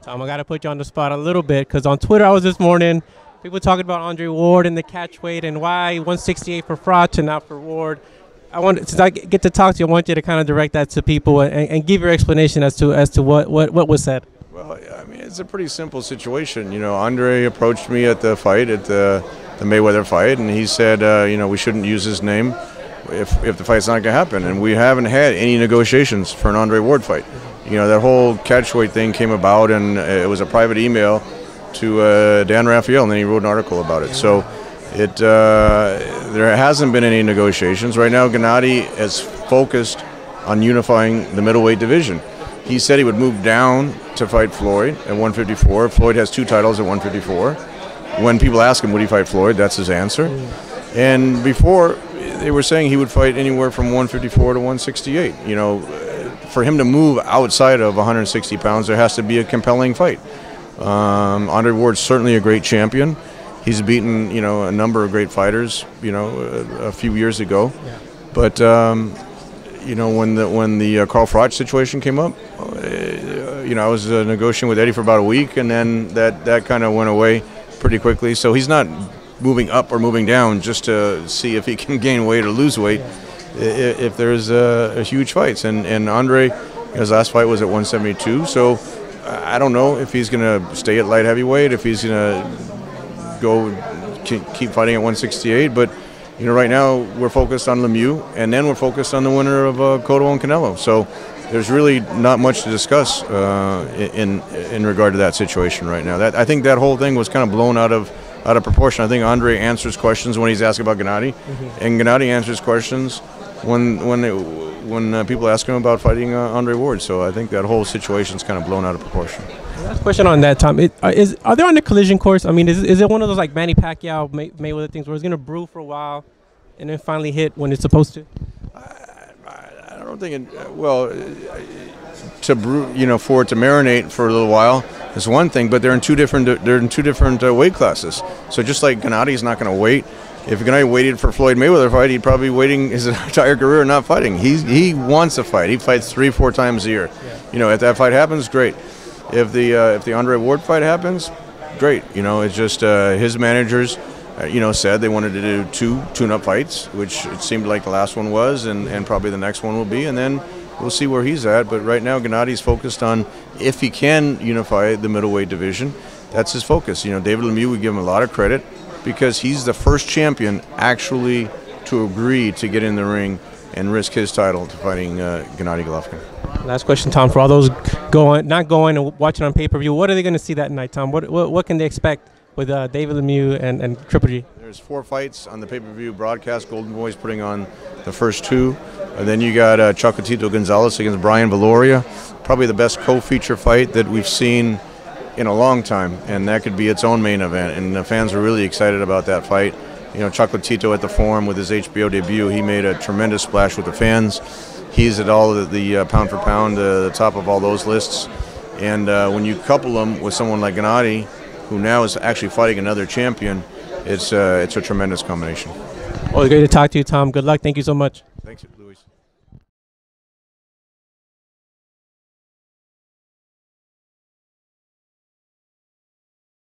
Tom, I got to put you on the spot a little bit because on Twitter I was this morning, people talking about Andre Ward and the catch weight and why 168 for Froch and not for Ward. Since I get to talk to you, I want you to kind of direct that to people and give your explanation as to what was said. Well, I mean, it's a pretty simple situation. You know, Andre approached me at the fight, at the Mayweather fight, and he said, you know, we shouldn't use his name if the fight's not going to happen. And we haven't had any negotiations for an Andre Ward fight. You know, that whole catchweight thing came about, and it was a private email to Dan Raphael, and then he wrote an article about it. So there hasn't been any negotiations. Right now, Gennady is focused on unifying the middleweight division. He said he would move down to fight Floyd at 154. Floyd has 2 titles at 154. When people ask him, would he fight Floyd, that's his answer. And before, they were saying he would fight anywhere from 154 to 168. You know, for him to move outside of 160 pounds, there has to be a compelling fight. Andre Ward's certainly a great champion. He's beaten, you know, a number of great fighters, you know, a few years ago. Yeah. But you know, when the Carl Froch situation came up, you know, I was negotiating with Eddie for about a week, and then that kind of went away pretty quickly. So he's not moving up or moving down just to see if he can gain weight or lose weight. If there's a huge fights, and Andre, his last fight was at 172. So I don't know if he's going to stay at light heavyweight, if he's going to go keep fighting at 168, but you know, right now we're focused on Lemieux, and then we're focused on the winner of Cotto and Canelo. So there's really not much to discuss in regard to that situation right now. I think that whole thing was kind of blown out of proportion. I think Andre answers questions when he's asked about Gennady, and Gennady answers questions when people ask him about fighting Andre Ward. So I think that whole situation's kind of blown out of proportion. Last question on that, Tom. Are they on the collision course? I mean, is it one of those like Manny Pacquiao, Mayweather things where it's going to brew for a while and then finally hit when it's supposed to? I don't think it, well, to brew, you know, for it to marinate for a little while is one thing, but they're in two different weight classes. So just like Gennady's not going to wait. If Gennady waited for Floyd Mayweather fight, he'd probably be waiting his entire career not fighting. He wants to fight. He fights 3-4 times a year. Yeah. You know, if that fight happens, great. If the Andre Ward fight happens, great. You know, it's just his managers, you know, said they wanted to do 2 tune-up fights, which it seemed like the last one was, and probably the next one will be, and then we'll see where he's at. But right now, Gennady's focused on if he can unify the middleweight division. That's his focus. You know, David Lemieux, we give him a lot of credit because he's the first champion actually to agree to get in the ring and risk his title to fighting Gennady Golovkin. Last question, Tom. For all those not going and watching on pay-per-view, what are they going to see that night, Tom? What can they expect with David Lemieux and Triple G? There's 4 fights on the pay-per-view broadcast. Golden Boy's putting on the first 2. And then you got Chocolatito Gonzalez against Brian Valoria. Probably the best co-feature fight that we've seen in a long time. And that could be its own main event. And the fans are really excited about that fight. You know, Chocolatito at the Forum with his HBO debut, he made a tremendous splash with the fans. He's at all of the pound for pound, the top of all those lists. And when you couple him with someone like Gennady, who now is actually fighting another champion, it's a tremendous combination. Well, great to talk to you, Tom. Good luck. Thank you so much. Thanks.